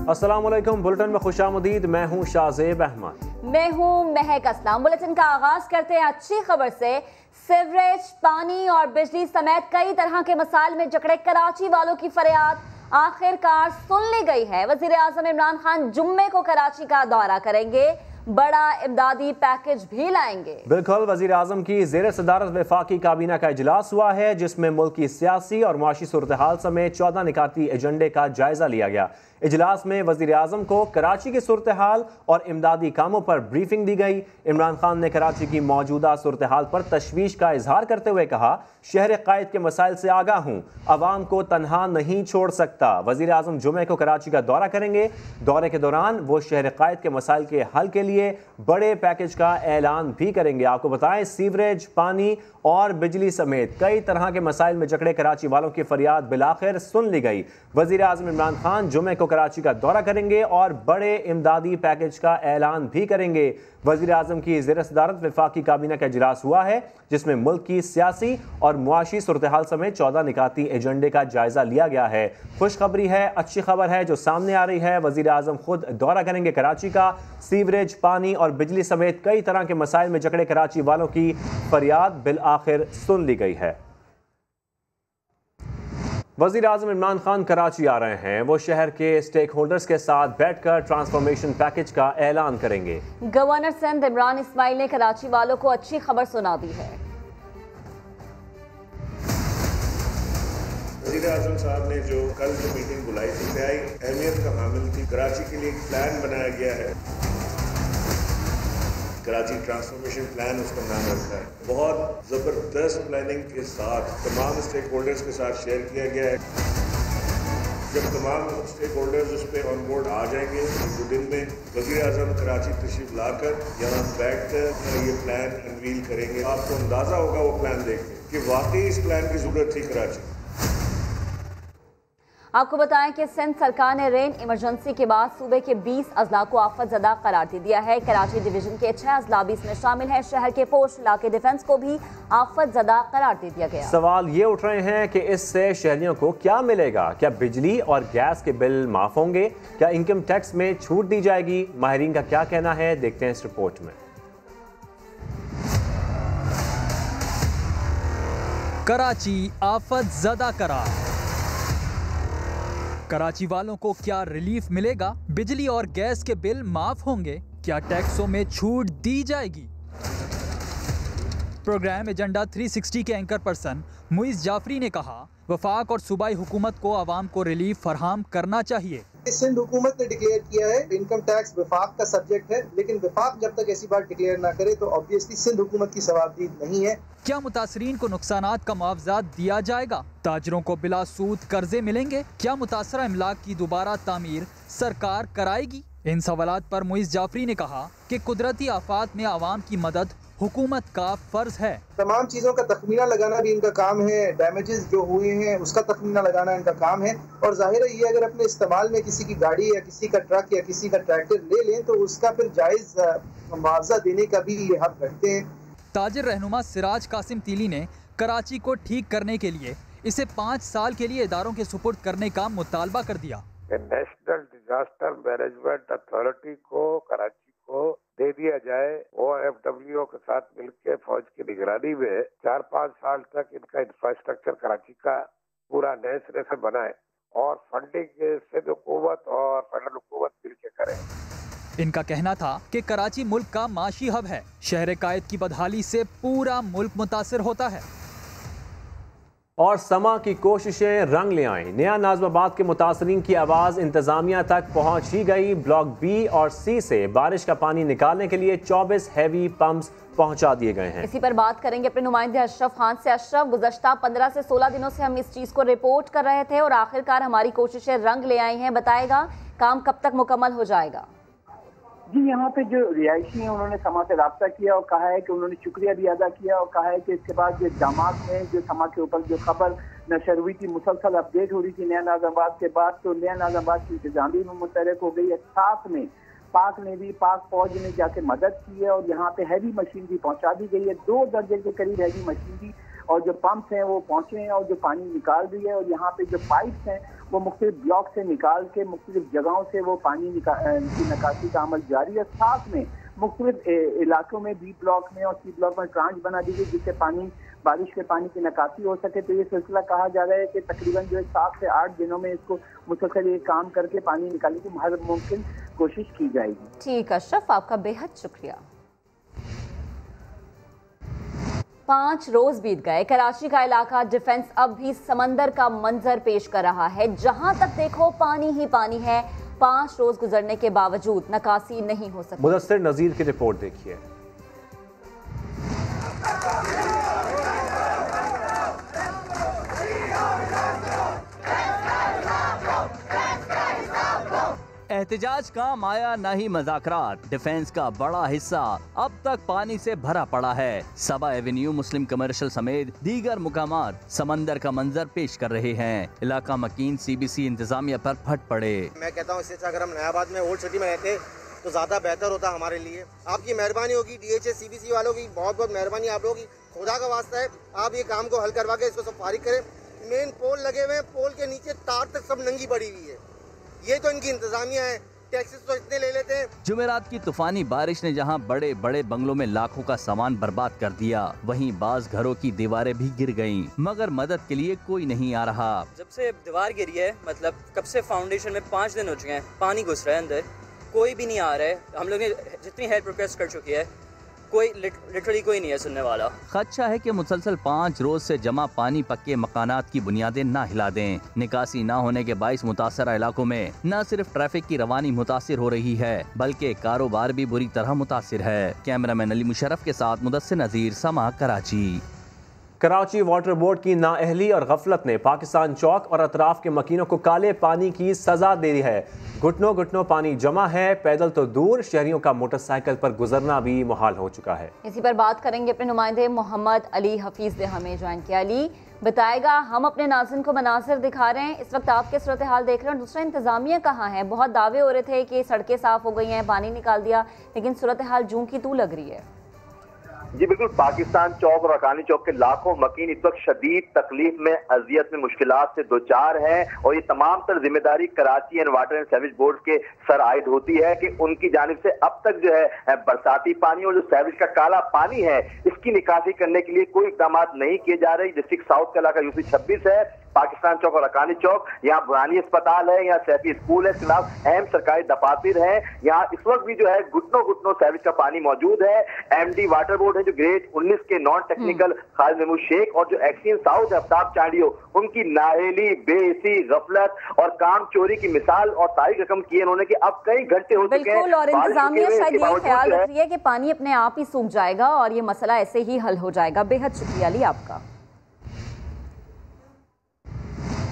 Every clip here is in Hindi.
अस्सलाम वालेकुम। बुलेटिन में खुशामदीद। मैं हूं शाहजेब अहमद। मैं हूं महक असलम। बुलेटिन का आगाज करते हैं अच्छी खबर से। सीवरेज, पानी और बिजली समेत कई तरह के मसाइल में जकड़े कराची वालों की फरियाद आखिरकार सुन ली गई है। वजीर आजम इमरान खान जुम्मे को कराची का दौरा करेंगे, बड़ा इमदादी पैकेज भी लाएंगे। बिल्कुल, वजीर आजम की ज़ेर सदारत वफाकी काबीना का इजलास हुआ है, जिसमें मुल्क की सियासी और मुआशी सूरत हाल समेत 14 निकाती एजेंडे का जायजा लिया गया। इजलास में वजीर आजम को कराची की सूरत हाल और इमदादी कामों पर ब्रीफिंग दी गई। इमरान खान ने कराची की मौजूदा सूरत हाल पर तशवीश का इजहार करते हुए कहा, शहर कायद के मसाइल से आगाह हूँ, अवाम को तनहा नहीं छोड़ सकता। वजीर आजम जुमे को कराची का दौरा करेंगे। दौरे के दौरान वो शहर कायद के मसाइल के हल के लिए बड़े पैकेज का ऐलान भी करेंगे। आपको बताएं, सीवरेज, पानी और बिजली समेत कई तरह के मसाइल में जकड़े कराची वालों की फरियाद बिलाखिर सुन ली गई। वजीर आजम इमरान खान जुमे को कराची का दौरा करेंगे और बड़े इमदादी पैकेज का ऐलान भी करेंगे। वजीर आजम की ज़ेर सदारत वफाकी काबीना का इजलास हुआ है, जिसमें मुल्क की सियासी और मुआशी सूरत हाल समेत 14 निकाती एजेंडे का जायजा लिया गया है। खुशखबरी है, अच्छी खबर है जो सामने आ रही है। वजीर आजम खुद दौरा करेंगे कराची का। सीवरेज, पानी और बिजली समेत कई तरह के मसाइल में जकड़े कराची वालों की फरियाद बिल आखिर सुन ली गई है। वज़ीर आज़म इमरान खान कराची आ रहे हैं। वो शहर के स्टेक होल्डर्स के साथ बैठकर ट्रांसफॉर्मेशन पैकेज का ऐलान करेंगे। गवर्नर सिंध इमरान इस्माइल ने कराची वालों को अच्छी खबर सुना दी है। वज़ीर आज़म साहब ने जो कल जो मीटिंग बुलाई थी, इंतहाई अहमियत का हामिल थी। कराची के लिए एक प्लान बनाया गया है, कराची ट्रांसफॉर्मेशन प्लान उसका नाम रखा है। बहुत ज़बरदस्त प्लानिंग के साथ तमाम स्टेक होल्डर्स के साथ शेयर किया गया है। जब तमाम स्टेक होल्डर्स उस पर ऑन बोर्ड आ जाएंगे, 2 दिन में वज़ीर आज़म कराची तशरीफ लाकर यहाँ बैठ कर ये प्लान अनवील करेंगे। आपको अंदाज़ा होगा वो प्लान देख के कि वाकई इस प्लान की ज़रूरत थी कराची। आपको बताएं कि सिंध सरकार ने रेन इमरजेंसी के बाद सूबे के 20 अजला को आफत ज़दा करार दे दिया है। कराची डिवीजन के 6 अजला भी इसमें शामिल हैं। शहर के पोस्ट इलाके डिफेंस को भी आफत ज़दा करार दे दिया गया। सवाल ये उठ रहे हैं कि इससे शहरियों को क्या मिलेगा? क्या बिजली और गैस के बिल माफ होंगे? क्या इनकम टैक्स में छूट दी जाएगी? माहिरीन का क्या कहना है, देखते हैं इस रिपोर्ट में। कराची आफत ज़दा करार। कराची वालों को क्या रिलीफ मिलेगा? बिजली और गैस के बिल माफ होंगे? क्या टैक्सों में छूट दी जाएगी? प्रोग्राम एजेंडा 360 के एंकर पर्सन मुइज़ जाफरी ने कहा, वफाक और सूबाई हुकूमत को आवाम को रिलीफ फरहम करना चाहिए। सिंध हुकूमत ने डिक्लेयर किया है इनकम टैक्स वफाक का सब्जेक्ट है, लेकिन वफाक जब तक ऐसी बात डिक्लेयर ना करे तो ऑब्वियसली सिंध हुकूमत की सवाबदीद नहीं है। क्या मुतासरीन को नुकसानात का मुआवजा दिया जाएगा? ताजरों को बिला सूद कर्जे मिलेंगे? क्या मुतासरा इमलाक की दोबारा तामीर सरकार कराएगी? इन सवालात पर मुइज़ जाफरी ने कहा कि कुदरती आफात में आवाम की मदद हुकूमत का फर्ज है। तमाम चीज़ों का तखमीना लगाना भी इनका काम है। डैमेजेस जो हुए हैं उसका तखमीना लगाना इनका काम है। और जाहिर है ये अगर अपने इस्तेमाल में किसी की गाड़ी या किसी का ट्रक या किसी का ट्रैक्टर ले लें तो उसका फिर जायज़ मुआवजा देने का भी ये हक रखते हैं। ताजिर रहनुमा सिराज कासिम तीली ने कराची को ठीक करने के लिए इसे 5 साल के लिए इदारों के सुपुर्द करने का मुतालबा कर दिया। नेशनल डिजास्टर मैनेजमेंट अथॉरिटी को कराची को दे दिया जाए। OFWO के साथ मिलकर फौज की निगरानी में 4-5 साल तक इनका इंफ्रास्ट्रक्चर कराची का पूरा नए सिरे से बनाए और फंडिंग सिंध हुकूमत और फेडरल हुकूमत मिलकर करें। इनका कहना था कि कराची मुल्क का माशी हब है। शहर कायद की बदहाली से पूरा मुल्क मुतासिर होता है। और समा की कोशिशें रंग ले आएं। नया नाज़िमाबाद के मुतासरीन की आवाज़ इंतज़ामिया तक पहुँच ही गई। ब्लॉक बी और सी से बारिश का पानी निकालने के लिए 24 हैवी पंप्स पहुंचा दिए गए हैं। इसी पर बात करेंगे अपने नुमाइंदे अशरफ खान से। अशरफ, गुज़श्ता 15 से 16 दिनों से हम इस चीज़ को रिपोर्ट कर रहे थे और आखिरकार हमारी कोशिशें रंग ले आई हैं। बताएगा काम कब तक मुकम्मल हो जाएगा? जी, यहाँ पे जो रिहायशी हैं उन्होंने समा से रब्ता किया और कहा है कि उन्होंने शुक्रिया भी अदा किया और कहा है कि इसके बाद जो दामाद में जो समा के ऊपर जो खबर नशर हुई थी, मुसलसल अपडेट हो रही थी नया नाज़िमाबाद के बाद, तो नया नाज़िमाबाद की इंतजामी में मुतहरक हो गई है। साथ में पाक ने भी, पाक फौज ने जाके मदद की है और यहाँ पे हैवी मशीनरी पहुँचा दी गई है। 2 दर्जन के करीब हैवी मशीनरी और जो पंप्स हैं वो पहुंचे हैं और जो पानी निकाल रही है, और यहाँ पे जो पाइप्स हैं वो मुख्तलिफ ब्लॉक से निकाल के मुख्तलिफ जगहों से वो पानी की निकासी का अमल जारी है। साथ में मुख्तलिफ इलाकों में बी ब्लॉक में और सी ब्लॉक में ट्रांच बना दी गई जिससे पानी बारिश के पानी की निकासी हो सके। तो ये सिलसिला कहा जा रहा है कि तकरीबन जो है 7 से 8 दिनों में इसको मुसलसल ये काम करके पानी निकालने की हर मुमकिन कोशिश की जाएगी। ठीक अशरफ, आपका बेहद शुक्रिया। 5 रोज बीत गए, कराची का इलाका डिफेंस अब भी समंदर का मंजर पेश कर रहा है। जहां तक देखो पानी ही पानी है। 5 रोज गुजरने के बावजूद नकासी नहीं हो सकी। मुदस्सिर नजीर की रिपोर्ट देखिए। एहतजाज का माया ना ही मज़ाकरात, डिफेंस का बड़ा हिस्सा अब तक पानी से भरा पड़ा है। सबा एवेन्यू, मुस्लिम कमर्शियल समेत दीगर मुकामात समंदर का मंजर पेश कर रहे हैं। इलाका मकीन CBC इंतजामिया पर फट पड़े। मैं कहता हूँ इससे अच्छा अगर हम नयाबाद में ओल्ड सिटी में रहते तो ज़्यादा बेहतर होता हमारे लिए। आपकी मेहरबानी होगी, DHA CBC वालों की बहुत बहुत मेहरबानी आप लोगों की, खुदा का वास्ता है आप ये काम को हल करवा के इसको सब फारिग करें। मेन पोल लगे हुए हैं, पोल के नीचे तार तक सब नंगी पड़ी हुई है। ये तो इनकी इंतजामिया है, टैक्सेस तो इतने ले लेते हैं। जुमेरात की तूफानी बारिश ने जहां बड़े बड़े बंगलों में लाखों का सामान बर्बाद कर दिया, वहीं बाज घरों की दीवारें भी गिर गईं, मगर मदद के लिए कोई नहीं आ रहा। जब से दीवार गिरी है, मतलब कब से फाउंडेशन में 5 दिन हो चुके हैं, पानी घुस रहा है अंदर, कोई भी नहीं आ रहा है। हम लोग ने जितनी हेल्प रिक्वेस्ट कर चुकी है, कोई लिटरली कोई नहीं है सुनने वाला। खदशा है कि मुसलसल 5 रोज से जमा पानी पक्के मकानात की बुनियादें ना हिला दें। निकासी ना होने के बाइस मुतासरा इलाकों में न सिर्फ ट्रैफिक की रवानी मुतासिर हो रही है, बल्कि कारोबार भी बुरी तरह मुतासिर है। कैमरामैन अली मुशर्रफ के साथ मुदस्सिर नजीर, समा, कराची। कराची वाटर बोर्ड की नाअहली और गफलत ने पाकिस्तान चौक और अतराफ के मकीनों को काले पानी की सजा दे दी है। घुटनों घुटनों पानी जमा है, पैदल तो दूर, शहरियों का मोटरसाइकिल पर गुजरना भी मुहाल हो चुका है। इसी पर बात करेंगे अपने नुमाइंदे मोहम्मद अली हफीज ने हमें ज्वाइन किया। अली बताएगा, हम अपने नाज़रीन को मनासिर दिखा रहे हैं, इस वक्त आपके सूरत हाल देख रहे हैं, और दूसरा इंतजामिया कहाँ है? बहुत दावे हो रहे थे कि सड़कें साफ हो गई हैं, पानी निकाल दिया, लेकिन सूरत हाल जूं की तू लग रही है। जी बिल्कुल, पाकिस्तान चौक और अकानी चौक के लाखों मकीन इस वक्त शदीद तकलीफ में, अजियत में, मुश्किलात से दो चार हैं, और ये तमाम तर जिम्मेदारी Karachi and water and sewerage board के सर आयद होती है कि उनकी जानिब से अब तक जो है बरसाती पानी और जो सीवरेज का काला पानी है इसकी निकासी करने के लिए कोई इकदाम नहीं किए जा रहे। डिस्ट्रिक्ट साउथ का इलाका UC 26 है, पाकिस्तान चौक और अकानी चौक, यहाँ बुरानी अस्पताल है, यहाँ सैफी स्कूल है, खिलाफ अहम सरकारी दफातर है। यहाँ इस वक्त भी जो है घुटनों घुटनों सीवरेज का पानी मौजूद है। MD वाटर बोर्ड है जो ग्रेड 19 के नॉन टेक्निकल खालिद महमूद शेख और जो एक्सियन साउथ आफ्ताब चांडियो, उनकी नाअहली, बेहिसी, गफलत और काम चोरी की मिसाल और तारीख रकम की है उन्होंने कि अब कई घंटे हो चुके हैं। और इंतजामिया शायद ये ख्याल रख रही है कि पानी अपने आप ही सूख जाएगा और ये मसला ऐसे ही हल हो जाएगा। बेहद शुक्रिया अली आपका।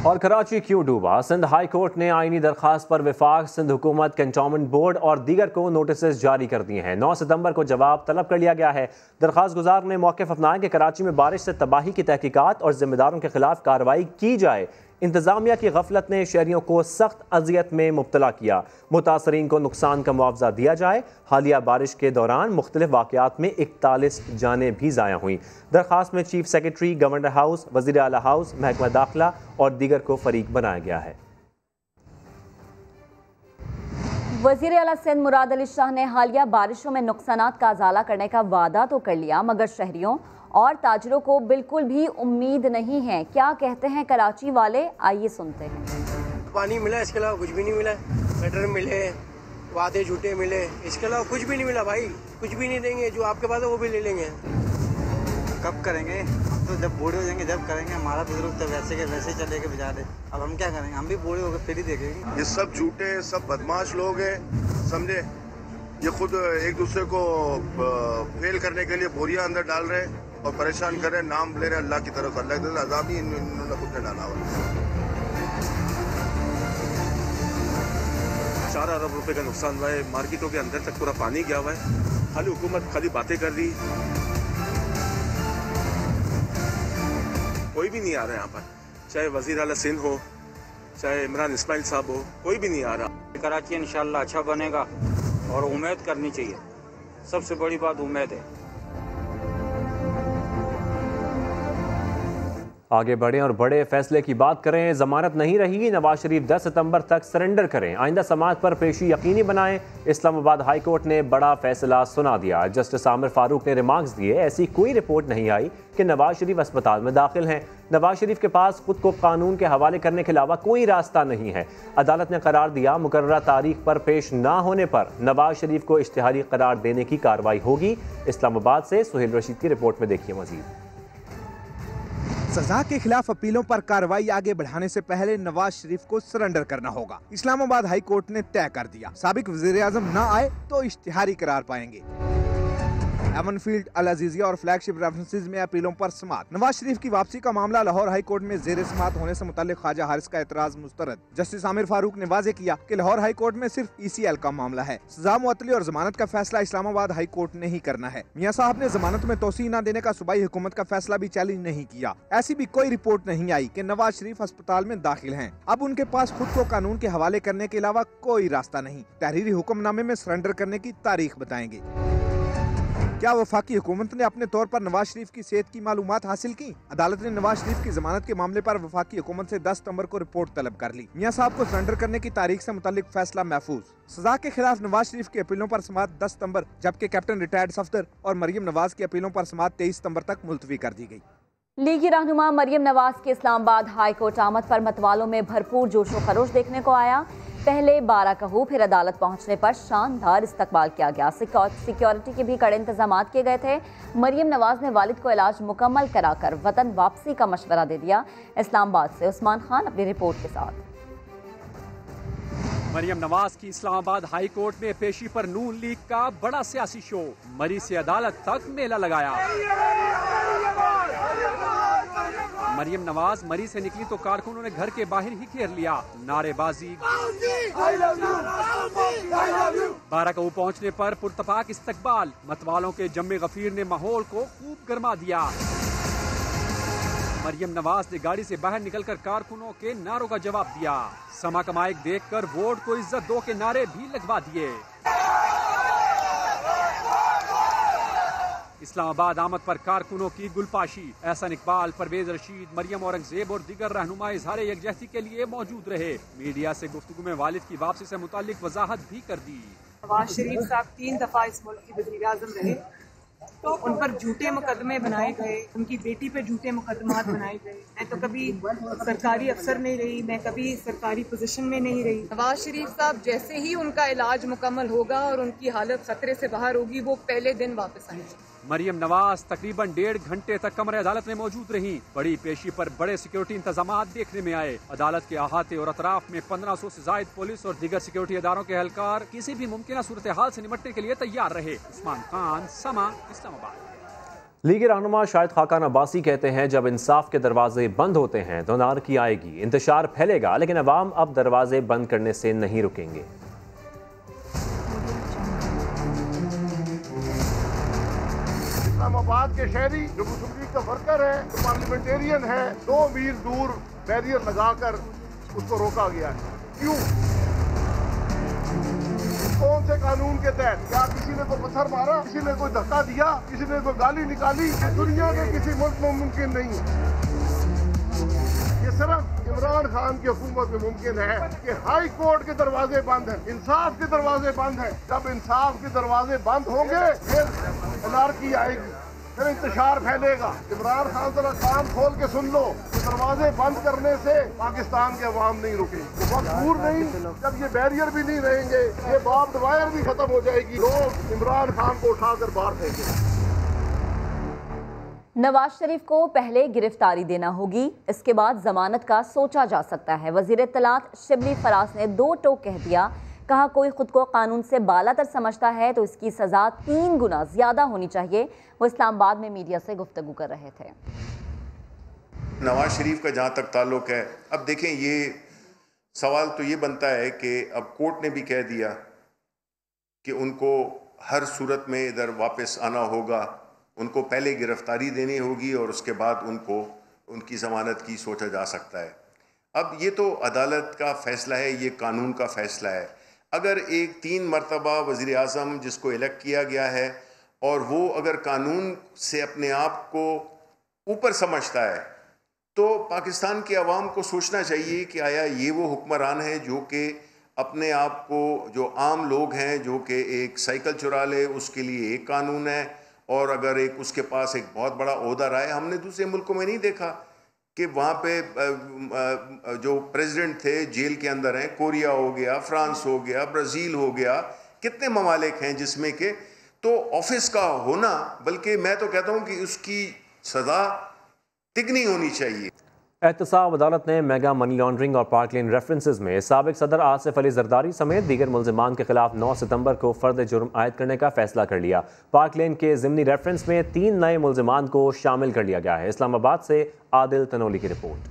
और कराची क्यों डूबा? सिंध हाई कोर्ट ने आईनी दरखास्त पर वफाक, सिंध हुकूमत, कैंटोनमेंट बोर्ड और दीगर को नोटिस जारी कर दिए हैं। 9 सितंबर को जवाब तलब कर लिया गया है। दरखास्त गुजार ने मौक़िफ़ अपनाया कि कराची में बारिश से तबाही की तहकीकात और जिम्मेदारों के खिलाफ कार्रवाई की जाए। इंतजामिया की गफलत ने शहरियों को सख्त अजियत में मुब्तला किया। मुतासरीन को नुकसान का मुआवजा दिया जाए। हालिया बारिश के दौरान मुख्तलिफ वाक़यात में 41 जानें भी ज़ाया हुई। दरखास्त में चीफ सेक्रेटरी, गवर्नर हाउस, वज़ीर आला हाउस, महकमा दाखिला और दीगर को फरीक बनाया गया है। वज़ीर आला सिंध मुराद अली शाह ने हालिया बारिशों में नुकसानात का अजाला करने का वादा तो कर लिया, मगर शहरियों और ताजरों को बिल्कुल भी उम्मीद नहीं है। क्या कहते हैं कराची वाले, आइए सुनते हैं। पानी मिला, इसके अलावा कुछ भी नहीं मिला। लेटर मिले, वादे झूठे मिले, इसके अलावा कुछ भी नहीं मिला। भाई कुछ भी नहीं देंगे, जो आपके पास है वो भी ले लेंगे। कब करेंगे? तो जब बूढ़े हो जाएंगे जब करेंगे। हमारा बुजुर्ग तो वैसे के वैसे चले के बेचारे, अब हम क्या करेंगे? हम भी बूढ़े हो गए फिर ही देखेंगे। ये सब झूठे, सब बदमाश लोग हैं, समझे। ये खुद एक दूसरे को फेल करने के लिए बोरियां अंदर डाल रहे हैं और परेशान कर रहे हैं, नाम ले रहे हैं अल्लाह की तरफ। अल्लाह की तरफ अज़ाब ही इन्होंने खुद ने डाला हुआ। 4 अरब रुपए का नुकसान हुआ है, मार्केटों के अंदर तक पूरा पानी गया हुआ है। खाली हुकूमत खाली बातें कर रही, कोई भी नहीं आ रहा है यहाँ पर। चाहे वजीर आला सिंध हो, चाहे इमरान इस्माइल साहब हो, कोई भी नहीं आ रहा। कराची इंशाल्लाह अच्छा बनेगा और उम्मीद करनी चाहिए, सबसे बड़ी बात उम्मीद है। आगे बढ़ें और बड़े फैसले की बात करें। जमानत नहीं रही, नवाज शरीफ 10 सितंबर तक सरेंडर करें, आइंदा समाअत पर पेशी यकीनी बनाएं। इस्लामाबाद हाई कोर्ट ने बड़ा फैसला सुना दिया। जस्टिस आमिर फारूक ने रिमार्क्स दिए, ऐसी कोई रिपोर्ट नहीं आई कि नवाज शरीफ अस्पताल में दाखिल हैं। नवाज शरीफ के पास खुद को कानून के हवाले करने के अलावा कोई रास्ता नहीं है। अदालत ने करार दिया, मुकर्ररा तारीख पर पेश ना होने पर नवाज शरीफ को इश्तिहारी करार देने की कार्रवाई होगी। इस्लामाबाद से सुहेल रशीद की रिपोर्ट में देखिए मजीद। सजा के खिलाफ अपीलों पर कार्रवाई आगे बढ़ाने से पहले नवाज शरीफ को सरेंडर करना होगा। इस्लामाबाद हाई कोर्ट ने तय कर दिया, साबिक वजीर आजम न आए तो इश्तिहारी करार पाएंगे। एवनफील्ड, अल अजीजिया और फ्लैगशिप रेफरेंसेस में अपीलों पर समाअत। नवाज शरीफ की वापसी का मामला लाहौर हाई कोर्ट में जेर समाअत होने से मुताल्लिक ख्वाजा हारिस का एतराज मुस्तरद। जस्टिस आमिर फारूक ने वाजे किया कि लाहौर हाई कोर्ट में सिर्फ ECL का मामला है, सजा मुअत्तली और जमानत का फैसला इस्लामाबाद हाई कोर्ट ने ही करना है। मियां साहब ने जमानत में तोसी न देने का सूबाई हुकूमत का फैसला भी चैलेंज नहीं किया। ऐसी भी कोई रिपोर्ट नहीं आई कि नवाज शरीफ अस्पताल में दाखिल हैं। अब उनके पास खुद को कानून के हवाले करने के अलावा कोई रास्ता नहीं। तहरीरी हुक्मनामे में सरेंडर करने की तारीख बताएंगे। क्या वफाकी हुकूमत ने अपने तौर पर नवाज शरीफ की सेहत की मालूमात हासिल की? अदालत ने नवाज शरीफ की जमानत के मामले पर वफाकी हुकूमत से 10 सितंबर को रिपोर्ट तलब कर ली। मियां साहब को सरेंडर करने की तारीख से मुताल्लिक फैसला महफूज। सजा के खिलाफ नवाज शरीफ के अपीलों पर समाअत 10 सितंबर, जबकि कैप्टन रिटायर्ड सफदर और मरियम नवाज के अपीलों पर समाअत 23 सितंबर तक मुलतवी कर दी गई। लीगी रहनुमा मरियम नवाज के इस्लामाबाद हाई कोर्ट आमद पर मतवालों में भरपूर जोशो खरोश देखने को आया। पहले बाराकहू फिर अदालत पहुंचने पर शानदार इस्तकबाल किया गया। सिक्योरिटी के भी कड़े इंतजाम किए गए थे। मरियम नवाज ने वालिद को इलाज मुकम्मल कराकर वतन वापसी का मशवरा दे दिया। इस्लामाबाद से उस्मान खान अपनी रिपोर्ट के साथ। मरियम नवाज की इस्लामाबाद हाई कोर्ट में पेशी पर नून लीग का बड़ा सियासी शो, मरी से अदालत तक मेला लगाया। मरियम नवाज मरी से निकली तो कारकुनों ने घर के बाहर ही घेर लिया, नारेबाजी। बाराकहू पहुंचने पर पुरतपाक इस्तकबाल, मतवालों के जम्मे गफीर ने माहौल को खूब गरमा दिया। मरियम नवाज ने गाड़ी से बाहर निकलकर कारकुनों के नारों का जवाब दिया। समा का माइक देखकर वोट को इज्जत दो के नारे भी लगवा दिए। इस्लामाबाद आमद पर कारकुनों की गुलपाशी। एहसन इकबाल, परवेज रशीद, मरियम औरंगजेब और दीगर रहनुमा इजहार यकजहती के लिए मौजूद रहे। मीडिया से गुफ्तगू में वालिद की वापसी से मुताल्लिक वजाहत भी कर दी। नवाज शरीफ साहब 3 दफा इस मुल्क के वज़ीर आज़म रहे, तो उन पर झूठे मुकदमे बनाए गए, उनकी बेटी पे झूठे मुकदमात बनाए गए। मैं तो कभी सरकारी अफसर नहीं रही, मैं कभी सरकारी पोजीशन में नहीं रही। नवाज शरीफ साहब जैसे ही उनका इलाज मुकम्मल होगा और उनकी हालत खतरे से बाहर होगी, वो पहले दिन वापस आएंगे। मरियम नवाज तकरीबन 1.5 घंटे तक कमरे अदालत में मौजूद रही। बड़ी पेशी पर बड़े सिक्योरिटी इंतजाम देखने में आए। अदालत के अहाते और अतराफ में 1500 से जायद पुलिस और दीगर सिक्योरिटी इदारों के एहलकार किसी भी मुमकिन सूरत हाल से निपटने के लिए तैयार रहे। उस्मान खान, समा, इस्लामाबाद। लीगी रहनुमा शाहिद खाकान अब्बासी कहते हैं, जब इंसाफ के दरवाजे बंद होते हैं तो नारकी आएगी, इंतशार फैलेगा, लेकिन अवाम अब दरवाजे बंद करने से नहीं रुकेंगे। इस्लामाबाद के शहरी जो मुस्लिम लीग का वर्कर है, जो पार्लियामेंटेरियन है, 2 मील दूर बैरियर लगाकर उसको रोका गया है। क्यों? कौन से कानून के तहत? क्या किसी ने कोई पत्थर मारा, किसी ने कोई धक्का दिया, किसी ने कोई गाली निकाली? दुनिया के किसी मुल्क में मुमकिन नहीं है। ये सिर्फ इमरान खान की हुकूमत में मुमकिन है कि हाई कोर्ट के दरवाजे बंद हैं, इंसाफ के दरवाजे बंद हैं। जब इंसाफ के दरवाजे बंद होंगे फिर अनारकी आएगी, फिर इंतशार फैलेगा। इमरान खान जरा कान खोल के सुन लो, दरवाजे बंद करने से पाकिस्तान के अवाम नहीं रुके। वक्त दूर नहीं, जब ये बैरियर भी नहीं रहेंगे, ये बार्ब्ड वायर भी खत्म हो जाएगी, लोग इमरान खान को उठाकर बाहर फेंकेंगे। नवाज शरीफ को पहले गिरफ्तारी देना होगी, इसके बाद जमानत का सोचा जा सकता है। वजीर इत्तलात शिबली फराज ने 2 टोक कह दिया। कहा, कोई खुद को कानून से बालातर समझता है तो इसकी सजा 3 गुना ज्यादा होनी चाहिए। वो इस्लामाबाद में मीडिया से गुफ्तगू कर रहे थे। नवाज शरीफ का जहाँ तक ताल्लुक है, अब देखें, ये सवाल तो ये बनता है कि अब कोर्ट ने भी कह दिया कि उनको हर सूरत में इधर वापस आना होगा, उनको पहले गिरफ्तारी देनी होगी और उसके बाद उनको उनकी ज़मानत की सोचा जा सकता है। अब ये तो अदालत का फ़ैसला है, ये कानून का फ़ैसला है। अगर एक 3 मरतबा वज़ीर आज़म जिसको इलेक्ट किया गया है और वो अगर कानून से अपने आप को ऊपर समझता है तो पाकिस्तान की आवाम को सोचना चाहिए कि आया ये वो हुक्मरान है जो कि अपने आप को, जो आम लोग हैं, जो कि एक साइकिल चुरा ले उसके लिए एक कानून है, और अगर एक उसके पास एक बहुत बड़ा ओहदा रहा है। हमने दूसरे मुल्कों में नहीं देखा कि वहाँ पे जो प्रेसिडेंट थे जेल के अंदर हैं। कोरिया हो गया, फ्रांस हो गया, ब्राज़ील हो गया, कितने ममालिक हैं जिसमें के तो ऑफिस का होना, बल्कि मैं तो कहता हूँ कि उसकी सज़ा तिगनी होनी चाहिए। एहतसाब अदालत ने मेगा मनी लॉन्ड्रिंग और पार्क लेन रेफरेंसेस में साबिक सदर आसिफ अली जरदारी समेत दीगर मुल्जिमान के खिलाफ 9 सितंबर को फर्द जुर्म आयद करने का फैसला कर लिया। पार्क लेन के ज़िमनी रेफरेंस में 3 नए मुल्जिमान को शामिल कर लिया गया है। इस्लामाबाद से आदिल तनोली की रिपोर्ट।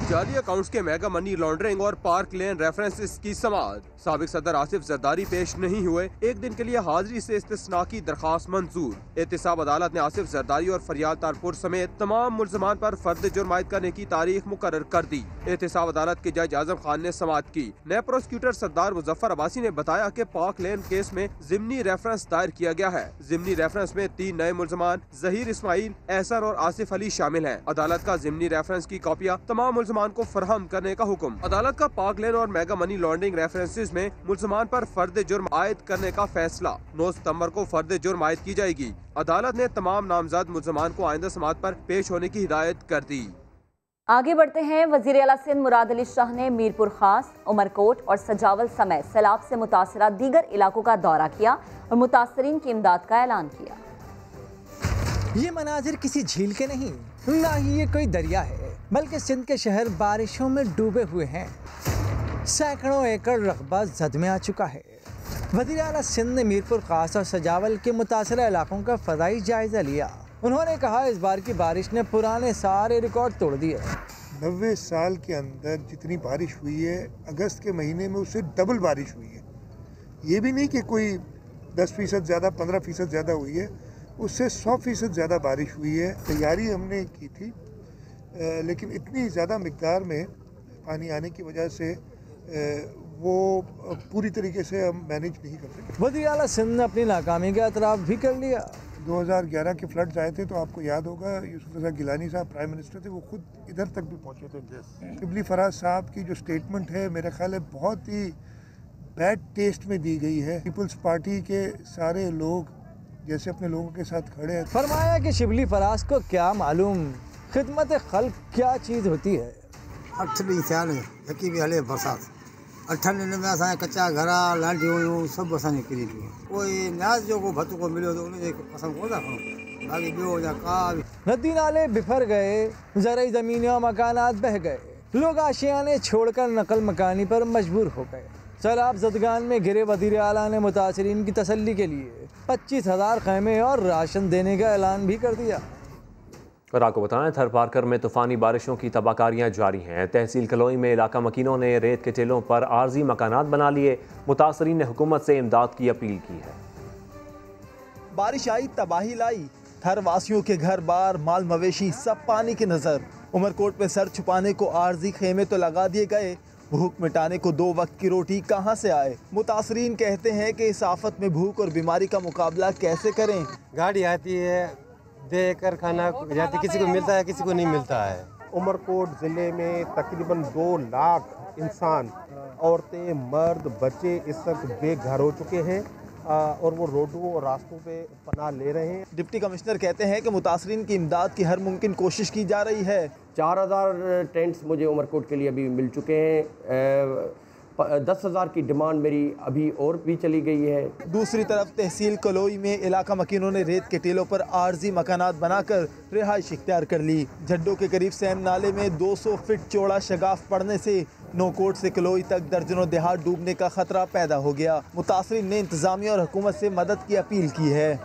जाली अकाउंट्स के मेगा मनी लॉन्ड्रिंग और पार्क लेन रेफरेंसेस की समाअत। साबिक सदर आसिफ जरदारी पेश नहीं हुए, एक दिन के लिए हाजिरी से इस्तिस्ना की दरखास्त मंजूर। एहतसाब अदालत ने आसिफ जरदारी और फरियाद तारपुर समेत तमाम मुल्ज़मान पर फर्द जुर्म आयद करने की तारीख मुकर्रर कर दी। एहतसाब अदालत के जज आजम खान ने समाअत की। नए प्रोसिक्यूटर सरदार मुजफ्फर अब्बासी ने बताया कि पार्क लेन केस में ज़िमनी रेफरेंस दायर किया गया है। ज़िमनी रेफरेंस में 3 नए मुल्ज़मान ज़हीर इस्माइल, एहसन और आसिफ अली शामिल हैं। अदालत का ज़िमनी रेफरेंस की कॉपियाँ तमाम मुल्ज़मान को फराहम करने का हुक्म। अदालत का पार्क लेन और मेगा मनी लॉन्ड्रिंग रेफरेंसेस में मुल्ज़मान पर फर्द जुर्म आयद करने का फैसला 9 सितंबर को फर्द जुर्म आयद की जाएगी। अदालत ने तमाम नामजद मुल्ज़मान को आइंदा समाअत पर पेश होने की हिदायत कर दी। आगे बढ़ते हैं। वज़ीर आला सिंध मुराद अली शाह ने मीरपुर खास, उमरकोट और सजावल समेत सैलाब से मुतासरा दीगर इलाकों का दौरा किया और मुतासरीन की इमदाद का ऐलान किया। ये मनाजिर किसी झील के नहीं, ना ही ये कोई दरिया है, बल्कि सिंध के शहर बारिशों में डूबे हुए हैं। सैकड़ों एकड़ रकबा जद में आ चुका है। वज़ीर आला सिंध ने मीरपुर खास और सजावल के मुतासरा इलाकों का फ़ज़ाई जायज़ा लिया। उन्होंने कहा इस बार की बारिश ने पुराने सारे रिकॉर्ड तोड़ दिए। 90 साल के अंदर जितनी बारिश हुई है, अगस्त के महीने में उससे डबल बारिश हुई है। ये भी नहीं कि कोई 10% ज़्यादा, 15% ज़्यादा हुई है, उससे 100% ज़्यादा बारिश हुई है। तैयारी हमने की थी, लेकिन इतनी ज़्यादा मिक़दार में पानी आने की वजह से वो पूरी तरीके से हम मैनेज नहीं कर सके। वज़ीर आला सिंध ने अपनी नाकामी का एतराफ़ भी कर लिया। 2011 के फ्लड्स आए थे तो आपको याद होगा यूसुफ रज़ा गिलानी साहब प्राइम मिनिस्टर थे, वो खुद इधर तक भी पहुँचे थे। शिबली फराज साहब की जो स्टेटमेंट है मेरा ख्याल है बहुत ही बैड टेस्ट में दी गई है। पीपल्स पार्टी के सारे लोग जैसे अपने लोगों के साथ खड़े हैं। फरमाया कि शिबली फराज को क्या मालूम खिदमत खल्क क्या चीज़ होती है। 8 साल यकी भी हले बरसात 98 में असां कच्चा घरा लांडी हुयूं सभु असांजी किरी पियूं। कोई न्याज जो को भत को मिलियो तो उनजे पसंद कोन था खणो, बाक़ी ॿियो या का नदी नाले बिफर गए, ज़रई ज़मीनें और मकानात बह गए, लोग आशियाने छोड़कर नकल मकानी पर मजबूर हो गए। सैलाब ज़दगान में घिरे वज़ीर आला ने मुतासरीन की तसल्ली के लिए 25,000 खैमे और राशन देने का ऐलान भी कर दिया। और आपको बताएं, थर पारकर में तूफ़ानी बारिशों की तबाहकारियाँ जारी हैं। तहसील कलोई में इलाका मकीनों ने रेत के टेलों पर आर्जी मकानात बना लिए। मुतासरीन ने हुकूमत से इमदाद की अपील की है। बारिश आई, तबाही लाई, थर वासियों के घर बार, माल मवेशी सब पानी की नज़र। उमरकोट में सर छुपाने को आर्जी खेमे तो लगा दिए गए, भूख मिटाने को 2 वक्त की रोटी कहाँ से आए। मुतासरीन कहते हैं कि इस आफत में भूख और बीमारी का मुकाबला कैसे करें। गाड़ी आती है, देकर खाना जाती, किसी को मिलता है किसी को नहीं मिलता है। उमरकोट ज़िले में तकरीबन 2 लाख इंसान, औरतें, मर्द, बच्चे इस वक्त बेघर हो चुके हैं और वो रोडों और रास्तों पे पनाह ले रहे हैं। डिप्टी कमिश्नर कहते हैं कि मुतासरीन की इमदाद की हर मुमकिन कोशिश की जा रही है। 4000 टेंट्स मुझे उमरकोट के लिए अभी मिल चुके हैं। 10,000 की डिमांड मेरी अभी और भी चली गई है। दूसरी तरफ तहसील कलोई में इलाका मकीनों ने रेत के टेलों पर आर्जी मकानात बनाकर रिहाइश इख्तियार कर ली। झड्डों के करीब सैम नाले में 200 फीट चौड़ा शगाफ पड़ने से नौकोट से कलोई तक दर्जनों देहात डूबने का खतरा पैदा हो गया। मुतासरीन ने इंतजामिया और हुकूमत से मदद की अपील की है।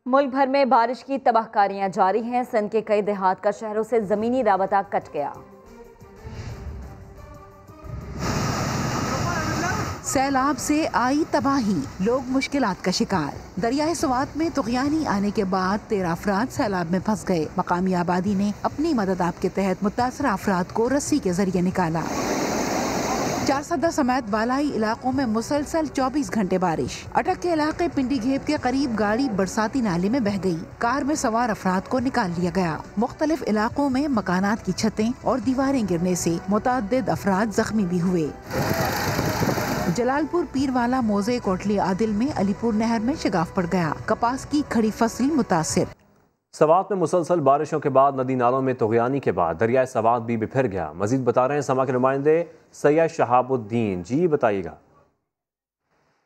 मुल्क भर में बारिश की तबाहकारियां जारी हैं। सिंध के कई देहात का शहरों से ज़मीनी राबता कट गया। सैलाब से आई तबाही, लोग मुश्किलात का शिकार। दरियाए सुवात में तुग़यानी आने के बाद 13 अफराद सैलाब में फंस गए। मकामी आबादी ने अपनी मदद आपके तहत मुतासरा अफराद को रस्सी के जरिए निकाला। चारसदा समेत बालाई इलाकों में मुसलसल 24 घंटे बारिश। अटक के इलाके पिंडी घेप के करीब गाड़ी बरसाती नाले में बह गई। कार में सवार अफराद को निकाल लिया गया। मुख्तलिफ इलाकों में मकानात की छतें और दीवारें गिरने से मुतअद्दिद अफराद जख्मी भी हुए। जलालपुर पीरवाला मोजे कोटली आदिल में अलीपुर नहर में शगाफ पड़ गया। कपास की खड़ी फसल मुतासिर। सवात में मुसलसल बारिशों के बाद नदी नालों में तुग़यानी के बाद दरियाए सवात भी बिफर गया। मजीद बता रहे हैं समा के नुमाइंदे सैयद शहाबुद्दीन। जी बताइएगा।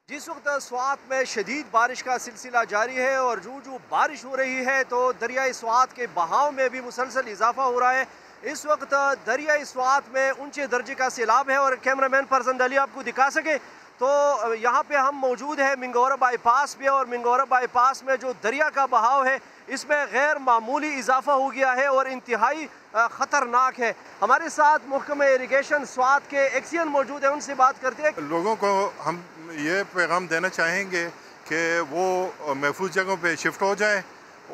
जिस वक्त स्वात में शदीद बारिश का सिलसिला जारी है और जो बारिश हो रही है तो दरियाए स्वात के बहाव में भी मुसलसल इजाफा हो रहा है। इस वक्त दरियाए स्वात में ऊंचे दर्जे का सैलाब है और कैमरामैन फरजंद अली आपको दिखा सके तो यहाँ पे हम मौजूद हैं मिंगोरा बाईपास पे और मिंगोरा बाईपास में जो दरिया का बहाव है इसमें गैर मामूली इजाफा हो गया है और इंतहाई ख़तरनाक है। हमारे साथ महकमा इरिगेशन स्वात के एक्सियन मौजूद है, उनसे बात करते हैं। लोगों को हम ये पैगाम देना चाहेंगे कि वो महफूज जगहों पे शिफ्ट हो जाएं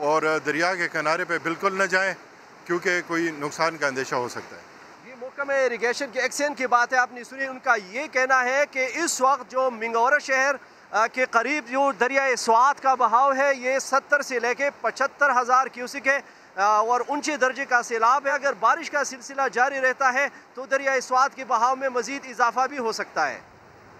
और दरिया के किनारे पे बिल्कुल न जाएं क्योंकि कोई नुकसान का अंदेशा हो सकता है। महकमा इरिगेशन के एक्शन की बात है आपने सुनी। उनका ये कहना है कि इस वक्त जो मिंगोरा शहर के करीब जो दरियाए स्वात का बहाव है ये 70 से लेके 75,000 क्यूसिक है और ऊंचे दर्जे का सैलाब है। अगर बारिश का सिलसिला जारी रहता है तो दरियाए स्वात के बहाव में मजीद इजाफा भी हो सकता है।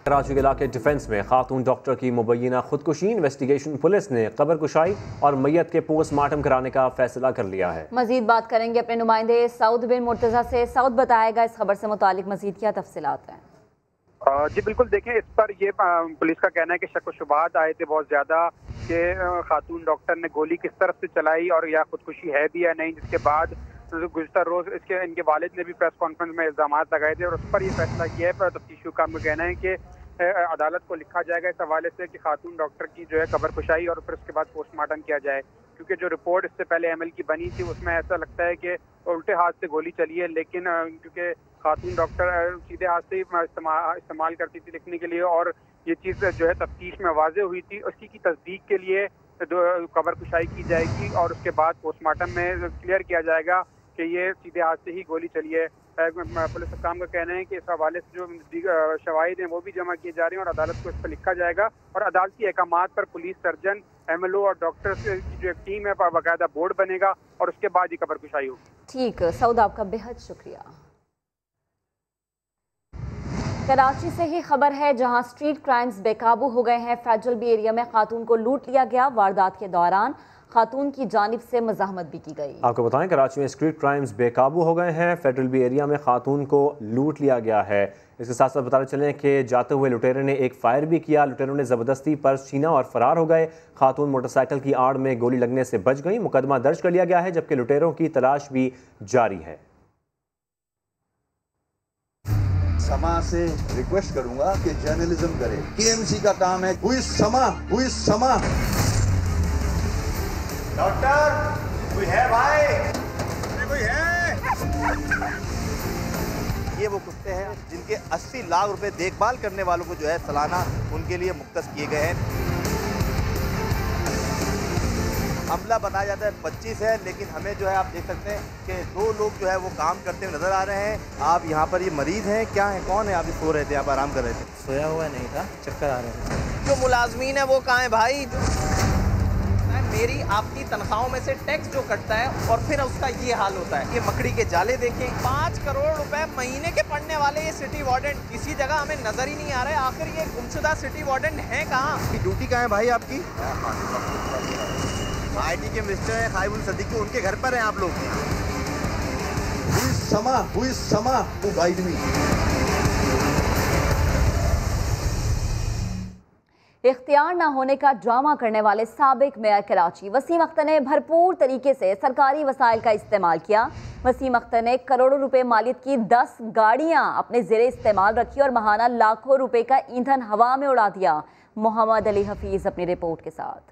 कराची के इलाके डिफेंस में खातून डॉक्टर की मुबैना खुदकुशी। इन्वेस्टिगेशन पुलिस ने कब्र कुशाई और मैयत के पोस्टमार्टम कराने का फैसला कर लिया है। मजीद बात करेंगे अपने नुमाइंदे सऊद बिन मुर्तजा से। सऊद बताएगा इस खबर से मुतालिक मजीद क्या तफसीलात हैं। जी बिल्कुल, देखें इस पर ये पुलिस का कहना है कि शक व शुबहात आए थे बहुत ज़्यादा कि खातून डॉक्टर ने गोली किस तरफ से चलाई और या खुदकुशी है भी या नहीं, जिसके बाद गुज़श्ता रोज़ इनके वालिद ने भी प्रेस कॉन्फ्रेंस में इल्ज़ाम लगाए थे और उस पर यह फैसला किया है। पर तफ्तीशी हुकाम का कहना है कि अदालत को लिखा जाएगा इस हवाले से कि खातून डॉक्टर की जो है कब्र कुशाई और फिर उसके बाद पोस्टमार्टम किया जाए, क्योंकि जो रिपोर्ट इससे पहले एमएल की बनी थी उसमें ऐसा लगता है कि उल्टे हाथ से गोली चली है, लेकिन क्योंकि खातून डॉक्टर सीधे हाथ से इस्तेमाल करती थी लिखने के लिए और ये चीज़ जो है तफ्तीश में वाज़ेह हुई थी, उसी की तस्दीक के लिए कब्र कुशाई की जाएगी और उसके बाद पोस्टमार्टम में क्लियर किया जाएगा कि ये सीधे हाथ से ही गोली चली है। पुलिस हुकाम का कहना है कि इस हवाले से जो शवाहिद हैं वो भी जमा किए जा रहे हैं और अदालत को इस पर लिखा जाएगा और अदालती अहकामात पर पुलिस, सर्जन, एमएलओ और डॉक्टर्स की जो एक टीम है बाकायदा बोर्ड बनेगा और उसके बाद ही कब्र कुशाई होगी। ठीक, सऊद आपका बेहद शुक्रिया। कराची से ही खबर है जहां स्ट्रीट क्राइम्स बेकाबू हो गए हैं। फेडरल बी एरिया में खातून को लूट लिया गया। वारदात के दौरान खातून की जानिब से मज़ाहमत भी की गई। आपको बताएं कराची में स्ट्रीट क्राइम्स बेकाबू हो गए हैं। फेडरल बी एरिया में खातून को लूट लिया गया है। इसके साथ साथ बताते चलें कि जाते हुए लुटेरे ने एक फायर भी किया। लुटेरों ने ज़बरदस्ती पर्स छीना और फरार हो गए। खातून मोटरसाइकिल की आड़ में गोली लगने से बच गई। मुकदमा दर्ज कर लिया गया है जबकि लुटेरों की तलाश भी जारी है। समा से रिक्वेस्ट करूंगा कि जर्नलिज्म करे। केएमसी का काम है। हुई समा डॉक्टर कोई है भाई? कोई है? ये वो कुत्ते हैं जिनके 80 लाख रुपए देखभाल करने वालों को जो है सालाना उनके लिए मुख्तस किए गए हैं। अमला बताया जाता है 25 है, लेकिन हमें जो है आप देख सकते हैं कि 2 लोग जो है वो काम करते हुए नजर आ रहे हैं। आप यहाँ पर ये मरीज हैं, क्या है, कौन है? आप सो रहे थे, आप आराम कर रहे थे? सोया हुआ नहीं था, चक्कर आ रहे थे। जो मुलाजमीन है वो कहाँ है भाई? मेरी आपकी तनख्वाहों में से टैक्स जो कटता है और फिर उसका ये हाल होता है। ये मकड़ी के जाले देखें, 5 करोड़ रुपए महीने के पड़ने वाले ये सिटी वार्डन किसी जगह हमें नजर ही नहीं आ रहा है। आखिर ये गुमशुदा सिटी वार्डन है कहाँ? ड्यूटी कहाँ है भाई आपकी? IT के मिनिस्टर है खाइबुल सदीकी, उनके घर पर हैं आप लोग। हुई समा टू गाइड मी। इख्तियार न होने का ड्रामा करने वाले साबिक मेयर कराची वसीम अख्तर ने भरपूर तरीके से सरकारी वसाइल का इस्तेमाल किया। वसीम अख्तर ने करोड़ों रुपए मालियत की 10 गाड़ियां अपने ज़ेरे इस्तेमाल रखी और महाना लाखों रुपए का ईंधन हवा में उड़ा दिया। मोहम्मद अली हफीज अपनी रिपोर्ट के साथ।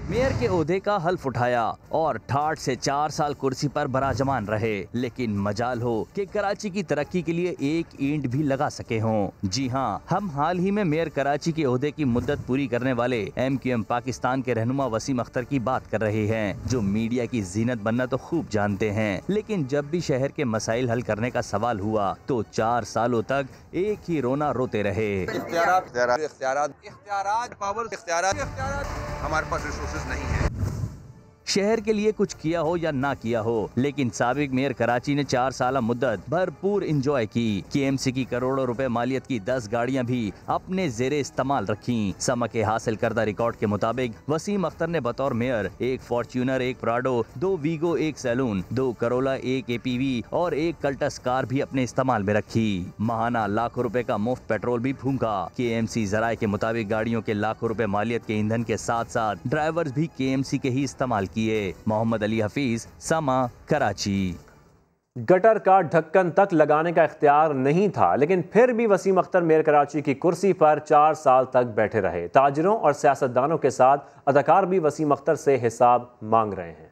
मेयर के ओहदे का हल्फ उठाया और ठाठ से 4 साल कुर्सी पर बराजमान रहे, लेकिन मजाल हो कि कराची की तरक्की के लिए एक ईंट भी लगा सके हों। जी हां, हम हाल ही में मेयर कराची के ओहदे की मुद्दत पूरी करने वाले MQM पाकिस्तान के रहनुमा वसीम अख्तर की बात कर रहे हैं, जो मीडिया की जीनत बनना तो खूब जानते हैं, लेकिन जब भी शहर के मसाइल हल करने का सवाल हुआ तो 4 सालों तक एक ही रोना रोते रहे। हमारे पास रिसोर्सेज नहीं है। शहर के लिए कुछ किया हो या ना किया हो, लेकिन साबिक मेयर कराची ने 4 साल मुद्दत भरपूर इंजॉय की। KMC की करोड़ों रुपए मालियत की 10 गाड़ियां भी अपने जेरे इस्तेमाल रखी। समा के हासिल करदा रिकॉर्ड के मुताबिक वसीम अख्तर ने बतौर mayor 1 Fortuner, 1 Prado, 2 Vigo, 1 saloon, 2 Corolla, 1 APV और 1 कल्टस कार भी अपने इस्तेमाल में रखी। माहाना लाखों रुपए का मुफ्त पेट्रोल भी फूंका। KMC जराये के मुताबिक गाड़ियों के लाखों रुपए मालियत के ईंधन के साथ साथ ड्राइवर्स भी KMC के ही इस्तेमाल किए। मोहम्मद अली हफीज, समा, कराची। गटर का ढक्कन तक लगाने का इख्तियार नहीं था, लेकिन फिर भी वसीम अख्तर मेयर कराची की कुर्सी पर 4 साल तक बैठे रहे। ताजिरों और सियासतदानों के साथ अदाकार भी वसीम अख्तर से हिसाब मांग रहे हैं।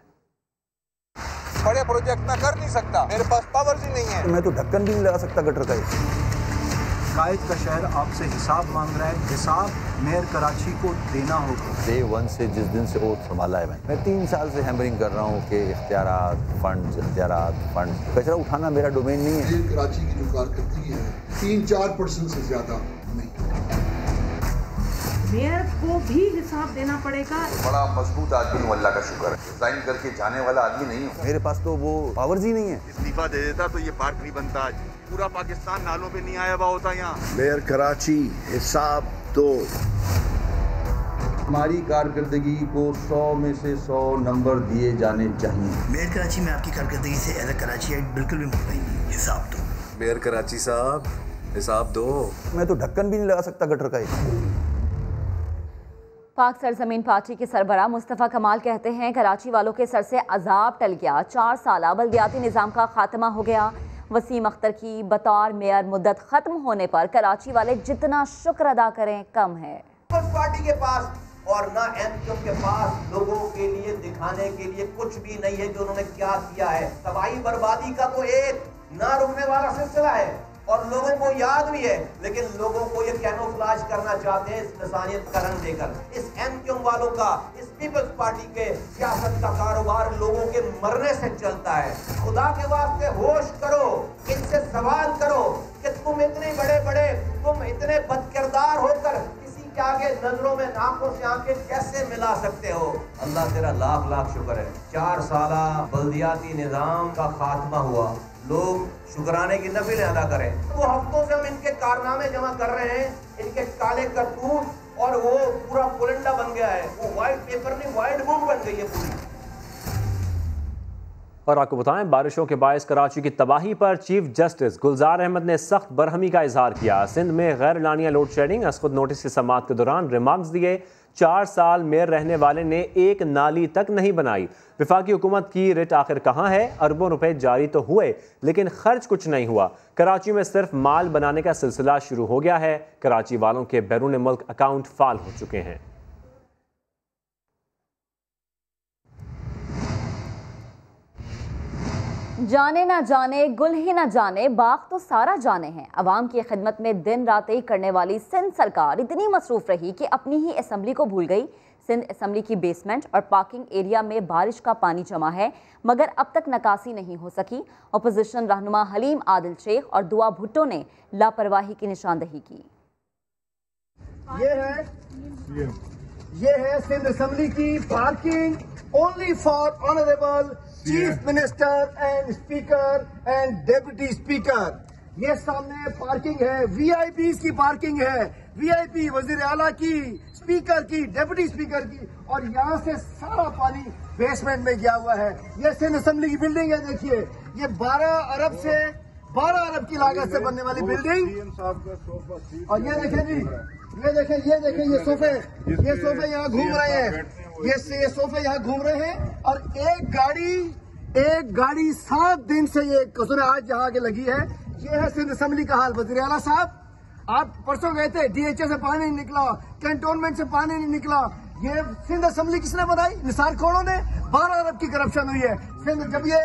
बड़े प्रोजेक्ट मैं कर नहीं सकता, मेरे पास पावर ही नहीं है। मैं तो ढक्कन भी नहीं लगा सकता गटर का। कायद का शहर आपसे हिसाब मांग रहा है, हिसाब मेयर कराची को देना होगा। Day 1 से जिस दिन से ओथ संभाला है मैं 3 साल से हैमरिंग कर रहा हूँ कि इख्तियारात, फंड, कचरा उठाना मेरा डोमेन नहीं है। कराची की जो कारकर्दगी है 3-4% से ज्यादा नहीं। मेयर को भी हिसाब देना पड़ेगा। बड़ा मजबूत आदमी हूँ, अल्लाह का शुक्र है। रिजाइन करके जाने वाला आदमी नहीं हूँ। मेरे पास तो वो पावर्स ही नहीं है। इस्तीफा दे देता तो ये पार्क नहीं बनता। आज पूरा पाकिस्तान नालों पे नहीं आया हुआ होता यहाँ। मेयर कराची हिसाब दो। हमारी कारकर्दगी को 100 में से 100 नंबर दिए जाने चाहिए। मेयर कराची में आपकी कारकर्दगी से एज अ कराची बिल्कुल भी मुतमईन नहीं। हिसाब दो मेयर कराची साहब, हिसाब दो। मैं तो ढक्कन भी नहीं लगा सकता गटर का। पाक सरजमीन पार्टी के सरबराह मुस्तफ़ा कमाल कहते हैं कराची वालों के सर से अजाब टल गया। 4 साल बल्दियाती निज़ाम का खात्मा हो गया। वसीम अख्तर की बतौर मेयर मुद्दत खत्म होने पर कराची वाले जितना शुक्र अदा करें कम है। पार्टी के पास और ना MQM के पास लोगों के लिए दिखाने के लिए कुछ भी नहीं है जो उन्होंने क्या किया है। तबाही बर्बादी का तो एक ना रुकने वाला सिलसिला है और लोगों को याद भी है, लेकिन लोगों को ये कैमोफ्लेज करना चाहते हैं इस इंसानियत का रंग देकर। इस MQM वालों का, इस पीपल्स पार्टी के सियासत का कारोबार लोगों के मरने से चलता है। खुदा के वास्ते होश करो, इनसे सवाल करो कि तुम इतने बड़े, तुम इतने बदकिरदार होकर किसी के आगे नजरों में नाकों से आंखें कैसे मिला सकते हो। अल्लाह तेरा लाख लाख शुक्र है 4 साल बल्दियाती निजाम का खात्मा हुआ। लोग शुक्राने की नफिल अदा करें। वो हफ्तों से हम इनके कारनामे जमा कर रहे हैं, इनके काले करतूत, और वो पूरा पुलिंदा बन गया है। वो व्हाइट पेपर नहीं, व्हाइट बुक बन गई है पूरी। और आपको बताएं, बारिशों के बायस कराची की तबाही पर चीफ जस्टिस गुलजार अहमद ने सख्त बरहमी का इजहार किया। सिंध में गैर लानिया लोड शेडिंग खुद नोटिस की समाअत के दौरान रिमार्क्स दिए। 4 साल मेयर रहने वाले ने एक नाली तक नहीं बनाई। विफाकी हुकूमत की रिट आखिर कहाँ है? अरबों रुपए जारी तो हुए लेकिन खर्च कुछ नहीं हुआ। कराची में सिर्फ माल बनाने का सिलसिला शुरू हो गया है। कराची वालों के बैरून मुल्क अकाउंट फाल हो चुके हैं। जाने ना जाने, गुल ही ना जाने, बाग तो सारा जाने हैं। अवाम की खिदमत में दिन रात एक करने वाली सिंध सरकार इतनी मसरूफ रही कि अपनी ही असम्बली को भूल गई। सिंध असम्बली की बेसमेंट और पार्किंग एरिया में बारिश का पानी जमा है, मगर अब तक नकासी नहीं हो सकी। अपोजिशन रहनुमा हलीम आदिल शेख और दुआ भुट्टो ने लापरवाही की निशानदही की। ये है सिंध असम्बली की parking only for honourable chief minister and speaker and deputy speaker. ये सामने पार्किंग है, वीआईपी की पार्किंग है, वीआईपी वजीर आला की, स्पीकर की, डेप्यूटी स्पीकर की, और यहाँ से सारा पानी बेसमेंट में गया हुआ है। ये सिंध असम्बली की बिल्डिंग है। देखिए ये 12 अरब की लागत से बनने वाली बिल्डिंग। और ये देखें जी, ये सोफे यहाँ घूम रहे हैं। ये सोफे यहाँ घूम रहे हैं और एक गाड़ी 7 दिन से ये कसूर आज यहाँ आगे लगी है। ये है सिंध असम्बली का हाल। वज़ीर आला साहब, आप परसों गए थे, DHA से पानी नहीं निकला, कैंटोनमेंट से पानी नहीं निकला, ये सिंध असेंबली किसने बनाई? निसार खोड़ों ने। 12 अरब की करप्शन हुई है सिंध। जब ये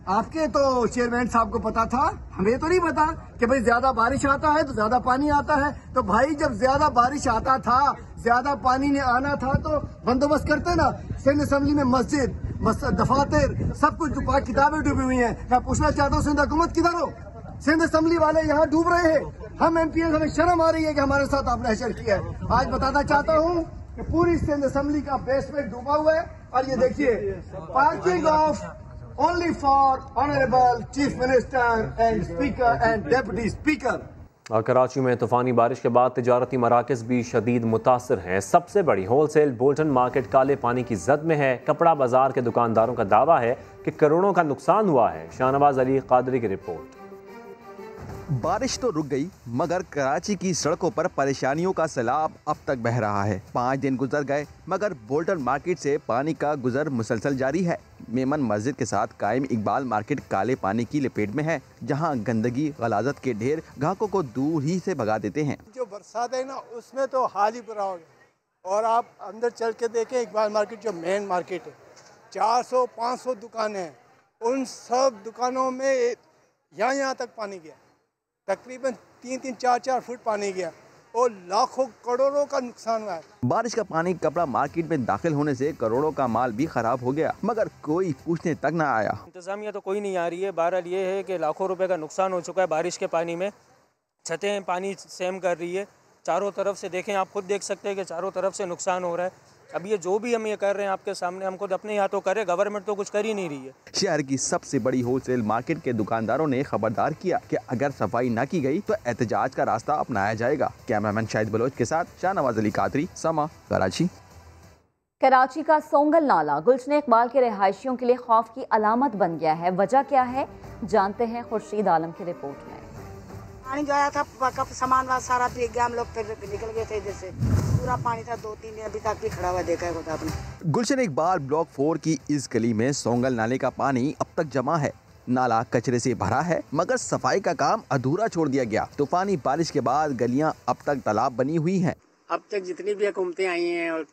आपके तो चेयरमैन साहब को पता था, हमें तो नहीं पता कि भाई ज्यादा बारिश आता है तो ज्यादा पानी आता है। तो भाई जब ज्यादा बारिश आता था, ज्यादा पानी ने आना था तो बंदोबस्त करते ना। सिंध असेंबली में मस्जिद, दफातर, सब कुछ किताबें डूबी हुई हैं। मैं पूछना चाहता हूँ सिंध हुकूमत किधर हो? सिंध असेंबली वाले यहाँ डूब रहे हैं। हम एमपीएस, हमें शर्म आ रही है कि हमारे साथ आपने हशर किया है। आज बताना चाहता हूँ कि पूरी सिंध असेंबली का बेसमेंट डूबा हुआ है। और ये देखिए, parking of only for honourable chief minister and speaker and deputy speaker. और कराची में तूफानी बारिश के बाद तिजारती मराकज़ भी शदीद मुतासर हैं। सबसे बड़ी होलसेल बोल्टन मार्केट काले पानी की जद में है। कपड़ा बाजार के दुकानदारों का दावा है कि करोड़ों का नुकसान हुआ है। शाहनवाज अली कादरी की रिपोर्ट। बारिश तो रुक गई, मगर कराची की सड़कों पर परेशानियों का सैलाब अब तक बह रहा है। 5 दिन गुजर गए, मगर बोल्टन मार्केट से पानी का गुजर मुसलसल जारी है। मेमन मस्जिद के साथ कायम इकबाल मार्केट काले पानी की लपेट में है, जहां गंदगी, गलाजत के ढेर ग्राहकों को दूर ही से भगा देते हैं। जो बरसात है ना, उसमें तो हाल ही बुरा हो गया। और आप अंदर चल के देखें, इकबाल मार्केट जो मेन मार्केट है, 400-500 दुकानें हैं। उन सब दुकानों में यहाँ तक पानी गया, तकरीबन 3-3, 4-4 फुट पानी गया और लाखों करोड़ों का नुकसान हुआ है। बारिश का पानी कपड़ा मार्केट में दाखिल होने से करोड़ों का माल भी खराब हो गया, मगर कोई पूछने तक न आया। इंतजामिया तो कोई नहीं आ रही है। बहरहाल ये है कि लाखों रुपए का नुकसान हो चुका है बारिश के पानी में। छतें पानी सेम कर रही है, चारों तरफ से देखें, आप खुद देख सकते हैं कि चारों तरफ से नुकसान हो रहा है। अब ये जो भी हम ये कर रहे हैं आपके सामने, हम खुद अपने हाथों कर रहे हैं, गवर्नमेंट तो कुछ कर ही नहीं रही है। शहर की सबसे बड़ी होलसेल मार्केट के दुकानदारों ने खबरदार किया कि अगर सफाई न की गई तो एहतजाज का रास्ता अपनाया जाएगा। कैमरामैन शाहिद बलोच के साथ शाहनवाज अली कादरी, समा, कराची। कराची का सोंगल नाला गुलशन इकबाल के रिहायशियों के लिए खौफ की अलामत बन गया है। वजह क्या है, जानते हैं खुर्शीद आलम की रिपोर्ट में। पानी जो आया था, सामान वाला सारा भीग गया, हम लोग फिर निकल गए थे इधर से। पूरा पानी था, 2-3 दिन अभी तक भी खड़ा हुआ देखा है आपने। गुलशन इकबाल ब्लॉक 4 की इस गली में सोंगल नाले का पानी अब तक जमा है। नाला कचरे से भरा है, मगर सफाई का काम अधूरा छोड़ दिया गया। तूफानी बारिश के बाद गलियां अब तक तालाब बनी हुई हैं। अब तक जितनी भी हुकूमतें आई हैं और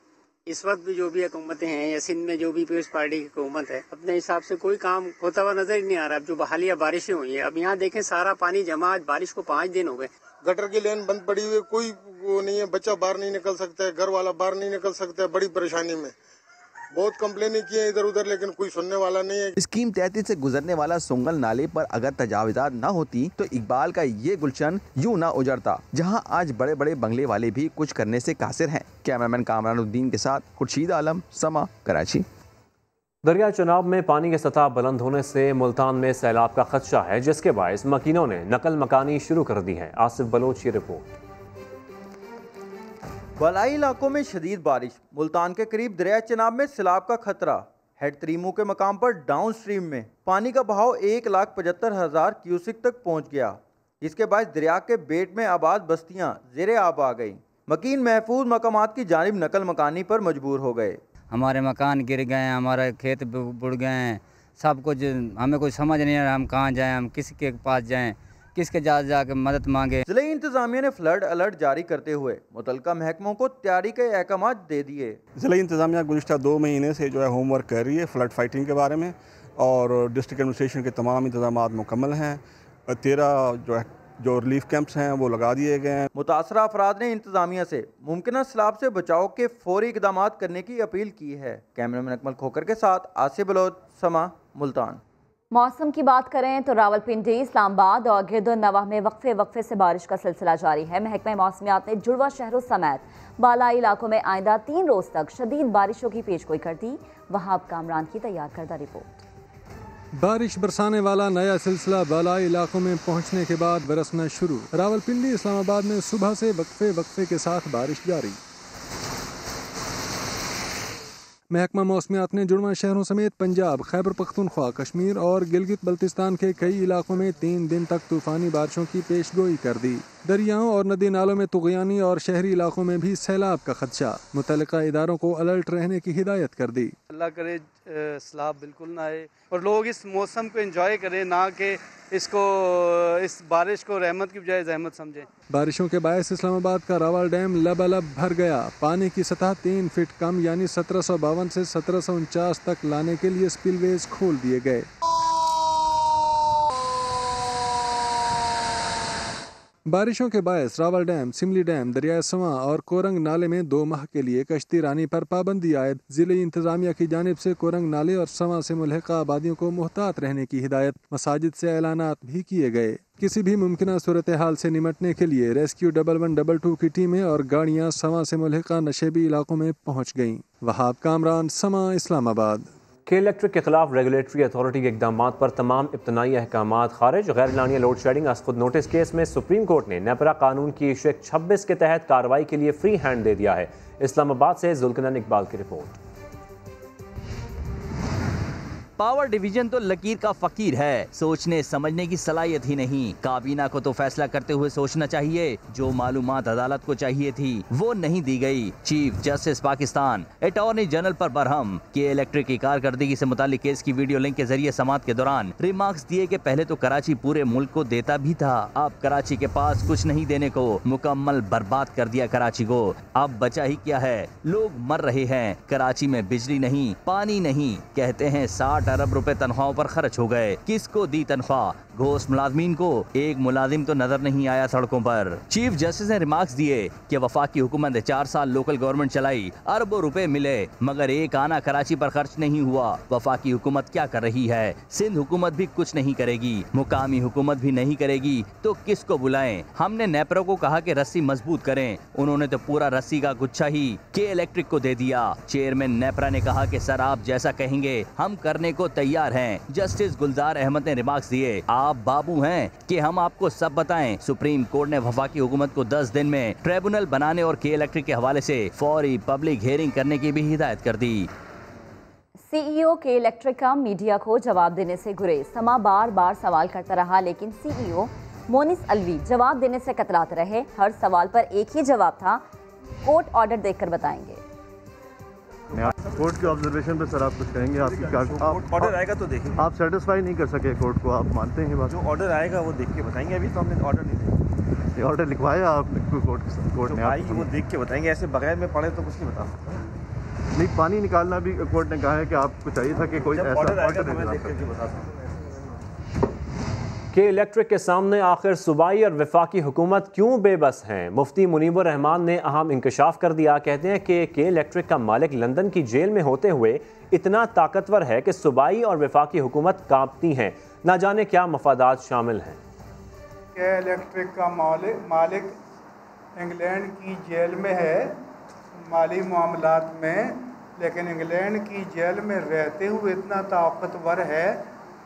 इस वक्त भी जो भी हुकूमतें हैं या सिंध में जो भी पीपल्स पार्टी की हुकूमत है, अपने हिसाब से कोई काम होता हुआ नजर ही नहीं आ रहा। अब जो हालिया बारिशें हुई है, अब यहाँ देखें सारा पानी जमा, आज बारिश को 5 दिन हो गए। गटर की लेन बंद पड़ी हुई है, कोई वो नहीं है, बच्चा बाहर नहीं निकल सकता है, घर वाला बाहर नहीं निकल सकता है, बड़ी परेशानी में। बहुत कंप्लेनें की है इधर उधर, लेकिन कोई सुनने वाला नहीं है। स्कीम 33 से गुजरने वाला सोंगल नाले पर अगर तजाविज़ात न होती तो इकबाल का ये गुलशन यूं ना उजड़ता, जहां आज बड़े बड़े बंगले वाले भी कुछ करने से कासिर हैं। कैमरामैन कामरानुद्दीन के साथ खुर्शीद आलम, समा, कराची। दरिया चनाब में पानी की सतह बुलंद होने से मुल्तान में सैलाब का खदशा है, जिसके बायस मकीनों ने नकल मकानी शुरू कर दी है। आसिफ बलोच की रिपोर्ट। बलाई इलाकों में शदीद बारिश, मुल्तान के करीब दरिया चनाब में सैलाब का खतरा। हेड तरीमू के मकाम पर डाउन स्ट्रीम में पानी का बहाव 1,75,000 क्यूसिक तक पहुंच गया, जिसके बाद दरिया के बेट में आबाद बस्तियां ज़ेरे आब आ गई। मकीन महफूज मकामात की जानिब नकल मकानी पर मजबूर हो गए। हमारे मकान गिर गए हैं, हमारे खेत बुड़ गए हैं, सब कुछ हमें कुछ समझ नहीं आ रहा, हम कहाँ जाएं, हम किसके पास जाएं, किसके जाके मदद मांगे। जिले इंतजामिया ने फ्लड अलर्ट जारी करते हुए मुतलका महकमों को तैयारी के अहकाम दे दिए। जिले इंतजामिया गुज़िश्ता 2 महीने से जो है होमवर्क कर रही है फ्लड फाइटिंग के बारे में, और डिस्ट्रिक्ट एडमिनिस्ट्रेशन के तमाम इंतजाम मुकम्मल हैं। 13 जो रिलीफ कैंप्स हैं वो लगा दिए गए हैं। मुतासरा अफराद ने इंतजामिया से मुमकिन सैलाब से बचाव के फौरी इकदाम करने की अपील की है। कैमरामैन अकमल खोकर के साथ आसिफ बलोच, समा, मुल्तान। मौसम की बात करें तो रावलपिंडी, इस्लामाबाद और गिरदोनवाह में वक्फे से बारिश का सिलसिला जारी है। महकमा मौसमियात ने जुड़वा शहरों समेत बालाई इलाकों में आइंदा 3 रोज तक शदीद बारिशों की पेशगोई कर दी। वहाब कामरान की तैयार करदा रिपोर्ट। बारिश बरसाने वाला नया सिलसिला बालाई इलाकों में पहुंचने के बाद बरसना शुरू। रावलपिंडी, इस्लामाबाद में सुबह से वक्फे के साथ बारिश जारी। महकमा मौसमियात ने जुड़वा शहरों समेत पंजाब, खैबर पख्तूनख्वा, कश्मीर और गिलगित बल्तिस्तान के कई इलाकों में 3 दिन तक तूफानी बारिशों की पेशगोई कर दी। दरियाओं और नदी नालों में तुग़यानी और शहरी इलाकों में भी सैलाब का खदशा। मुतल्लिका इदारों को अलर्ट रहने की हिदायत कर दी। अल्लाह करे सैलाब बिल्कुल ना आए और लोग इस मौसम को एंजॉय करें, ना कि इस बारिश को रहमत की बजाय जहमत समझें। बारिशों के बायस इस्लामाबाद का रावल डैम लबालब भर गया। पानी की सतह 3 फीट कम यानी 1752 से 1749 तक लाने के लिए स्पिलवेज खोल दिए गए। बारिशों के बायस रावल डैम, सिमली डैम, दरिया सवां और कोरंग नाले में 2 माह के लिए कश्ती रानी पर पाबंदी आयद। जिले इंतजामिया की जानिब से कोरंग नाले और सवां से मुल्हिका आबादियों को मुहतात रहने की हिदायत। मसाजिद से ऐलानात भी किए गए। किसी भी मुमकिन सूरत हाल से निमटने के लिए रेस्क्यू 1122 की टीमें और गाड़ियाँ सवां से मुल्हिका नशेबी इलाकों में पहुँच गयीं। वहाब कामरान, समा, इस्लामाबाद। के इलेक्ट्रिक के खिलाफ रेगुलेटरी अथॉरिटी के इकदाम पर तमाम इब्तनाई अहकामात खारिज। गैर लानिया लोड शेडिंग अस खुद नोटिस केस में सुप्रीम कोर्ट ने नेपरा कानून की शेख 26 के तहत कार्रवाई के लिए फ्री हैंड दे दिया है। इस्लामाबाद से जुल्कनन इकबाल की रिपोर्ट। पावर डिवीजन तो लकीर का फकीर है, सोचने समझने की सलाहियत ही नहीं। काबीना को तो फैसला करते हुए सोचना चाहिए। जो मालूमात अदालत को चाहिए थी वो नहीं दी गई। Chief justice Pakistan attorney general पर बरहम। के इलेक्ट्रिक की कारकर्दगी से मुतालिक केस की वीडियो लिंक के जरिए समाअत के दौरान रिमार्क्स दिए कि पहले तो कराची पूरे मुल्क को देता भी था, अब कराची के पास कुछ नहीं देने को, मुकम्मल बर्बाद कर दिया कराची को। अब बचा ही क्या है, लोग मर रहे हैं। कराची में बिजली नहीं, पानी नहीं, कहते हैं 60 अरब रुपए तनख्वाहों पर खर्च हो गए। किसको दी तनख्वाह? घोष मुलाजमीन को। एक मुलाजिम तो नजर नहीं आया सड़कों पर। चीफ जस्टिस ने रिमार्क्स दिए कि वफाकी हुकूमत ने 4 साल लोकल गवर्नमेंट चलाई, अरबों रुपए मिले, मगर एक आना कराची पर खर्च नहीं हुआ। वफाकी हुकूमत क्या कर रही है? सिंध हुकूमत भी कुछ नहीं करेगी, मुकामी हुकूमत भी नहीं करेगी, तो किसको बुलाएं? हमने नेपरो को कहा कि रस्सी मजबूत करें, उन्होंने तो पूरा रस्सी का गुच्छा ही के इलेक्ट्रिक को दे दिया। चेयरमैन नेपरा ने कहा कि सर आप जैसा कहेंगे हम करने को तैयार हैं। जस्टिस गुलजार अहमद ने रिमार्क्स दिए, आप बाबू हैं कि हम आपको सब बताएं। सुप्रीम कोर्ट ने वफाकी हुकूमत को 10 दिन में ट्रिब्यूनल बनाने और के इलेक्ट्रिक के हवाले से फौरी पब्लिक हियरिंग करने की भी हिदायत कर दी। सीईओ के इलेक्ट्रिक का मीडिया को जवाब देने से गुरेज। समा बार बार सवाल करता रहा, लेकिन सीईओ मोनिस अलवी जवाब देने से कतराते रहे। हर सवाल पर एक ही जवाब था, कोर्ट ऑर्डर देखकर बताएंगे। कोर्ट के ऑब्जर्वेशन पे सर आप कुछ कहेंगे? आपकी क्या ऑर्डर आएगा तो देखेंगे। आप सेटिस्फाई नहीं कर सके कोर्ट को, आप मानते हैं बात? जो ऑर्डर आएगा वो देख के बताएंगे। अभी तो हमने ऑर्डर नहीं दिया। ऑर्डर लिखवाया आपने कोर्ट ने? आएगी वो देख के बताएंगे, ऐसे बगैर में पढ़े तो कुछ नहीं बता सकते। नहीं, पानी निकालना भी कोर्ट ने कहा है कि आपको चाहिए था कि कोई ऐसा ऑर्डर आएगा तो मैं देख के बता सकता हूँ। के इलेक्ट्रिक के सामने आखिर सूबाई और वफाकी हुकूमत क्यों बेबस हैं? मुफ्ती मुनीबुर रहमान ने अहम इंकशाफ कर दिया। कहते हैं कि के इलेक्ट्रिक का मालिक लंदन की जेल में होते हुए इतना ताकतवर है कि सूबाई और वफाकी हुकूमत कांपती हैं। ना जाने क्या मफादात शामिल हैं। के इलेक्ट्रिक का मालिक इंग्लैंड की जेल में है माली मामलात में, लेकिन इंग्लैंड की जेल में रहते हुए इतना ताकतवर है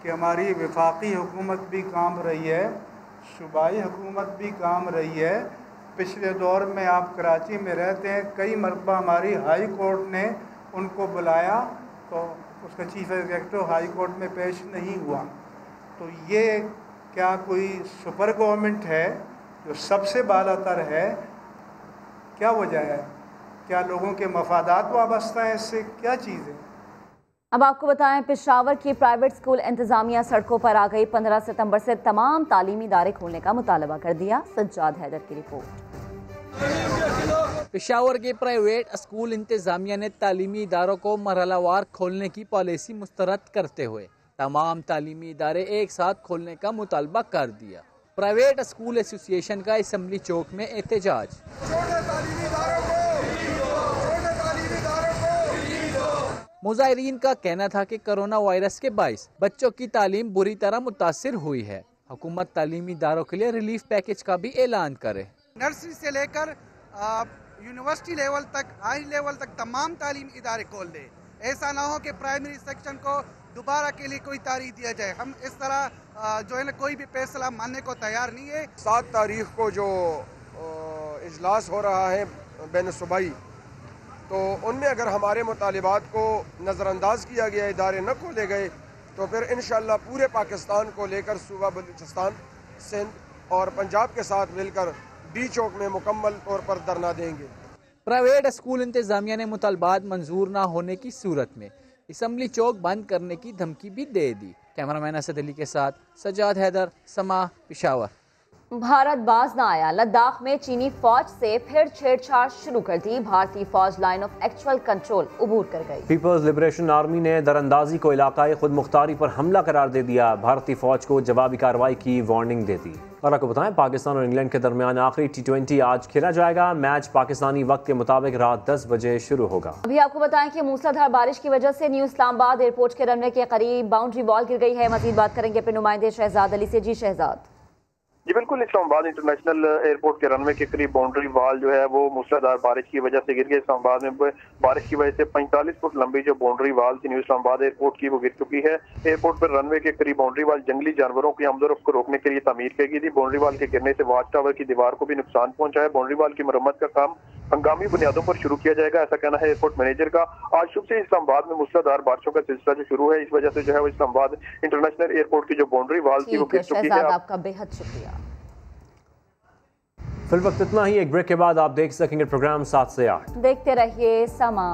कि हमारी वफाकी हुकूमत भी काम रही है, सूबाई हुकूमत भी काम रही है। पिछले दौर में आप कराची में रहते हैं, कई मरतबा हमारी हाई कोर्ट ने उनको बुलाया तो उसका चीफ एग्जीक्यूटिव हाई कोर्ट में पेश नहीं हुआ। तो ये क्या कोई सुपर गवर्नमेंट है जो सबसे बालातर है? क्या वजह है? क्या लोगों के मफादात वाबस्ता हैं इससे? क्या चीज़ है? अब आपको बताएं, पेशावर की प्राइवेट स्कूल इंतजामिया सड़कों पर आ गई। 15 सितंबर से तमाम तालीमी इदारे खोलने का मुतालबा कर दिया। सज्जाद हैदर की रिपोर्ट। पेशावर के प्राइवेट स्कूल इंतजामिया ने तालीमी इदारों को मरहलावार खोलने की पॉलिसी मुस्तरद करते हुए तमाम तालीमी इदारे एक साथ खोलने का मुतालबा कर दिया। प्राइवेट स्कूल एसोसिएशन का असम्बली चौक में एहतजाज। मुजाहिरीन का कहना था कि कोरोना वायरस के बाइस बच्चों की तालीम बुरी तरह मुतासिर हुई है। हुकूमत तालीमी इदारों के लिए रिलीफ पैकेज का भी ऐलान करे। नर्सरी से लेकर यूनिवर्सिटी लेवल तक, हाई लेवल तक तमाम तालीमी इदारे खोल दे। ऐसा ना हो कि प्राइमरी सेक्शन को दोबारा के लिए कोई तारीख दिया जाए। हम इस तरह जो है ना कोई भी फैसला मानने को तैयार नहीं है। 7 तारीख को जो इजलास हो रहा है बैन सूबाई, तो उनमें अगर हमारे मुतालिबात को नज़रअंदाज किया गया, इदारे न खोले गए, तो फिर इंशाअल्लाह पूरे पाकिस्तान को लेकर सूबा बलूचिस्तान, सिंध और पंजाब के साथ मिलकर डी चौक में मुकम्मल तौर पर धरना देंगे। प्राइवेट स्कूल इंतजामिया ने मुतालबात मंजूर ना होने की सूरत में असम्बली चौक बंद करने की धमकी भी दे दी। कैमरामैन असद अली के साथ सजाद हैदर, समा, पेशावर। भारत बाज न आया, लद्दाख में चीनी फौज से फिर छेड़छाड़ शुरू कर दी। भारतीय फौज लाइन ऑफ एक्चुअल कंट्रोल अबूर कर गई। पीपल्स लिबरेशन आर्मी ने दरअंदाजी को इलाकाई खुद मुख्तारी पर हमला करार दे दिया। भारतीय फौज को जवाबी कार्रवाई की वार्निंग दे दी। और आपको बताएं, पाकिस्तान और इंग्लैंड के दरमियान आखिरी T20 आज खेला जाएगा। मैच पाकिस्तानी वक्त के मुताबिक रात 10 बजे शुरू होगा। अभी आपको बताएं कि मूसलाधार बारिश की वजह से न्यू इस्लामाबाद एयरपोर्ट के रनवे के करीब बाउंड्री वॉल गिर गई है। मजीद बात करेंगे अपने नुमाइंदे शहजाद अली से। जी शहजाद। जी बिल्कुल, इस्लामाबाद इंटरनेशनल एयरपोर्ट के रनवे के करीब बाउंड्री वॉल जो है वो मूसलाधार बारिश की वजह से गिर गई। इस्लामाबाद में बारिश की वजह से 45 फुट लंबी जो बाउंड्री वॉल थी न्यू इस्लामाबाद एयरपोर्ट की, वो गिर चुकी है। एयरपोर्ट पर रनवे के करीब बाउंड्री वॉल जंगली जानवरों की आमदोरफ्त को रोकने के लिए तामीर की गई थी। बाउंड्री वॉल के गिरने से वॉच टावर की दीवार को भी नुकसान पहुंचा है। बाउंड्री वॉल की मरम्मत का काम हंगामी बुनियादों पर शुरू किया जाएगा, ऐसा कहना है एयरपोर्ट मैनेजर का। आज सुबह से इस्लामाबाद में मूसलाधार बारिशों का सिलसिला जो शुरू है, इस वजह से जो है वो इस्लामाबाद इंटरनेशनल एयरपोर्ट की जो बाउंड्री वॉल थी वो गिर चुकी है। आपका बेहद शुक्रिया। फिल वक्त इतना ही। एक ब्रेक के बाद आप देख सकेंगे प्रोग्राम 7 से 8। देखते रहिए समा।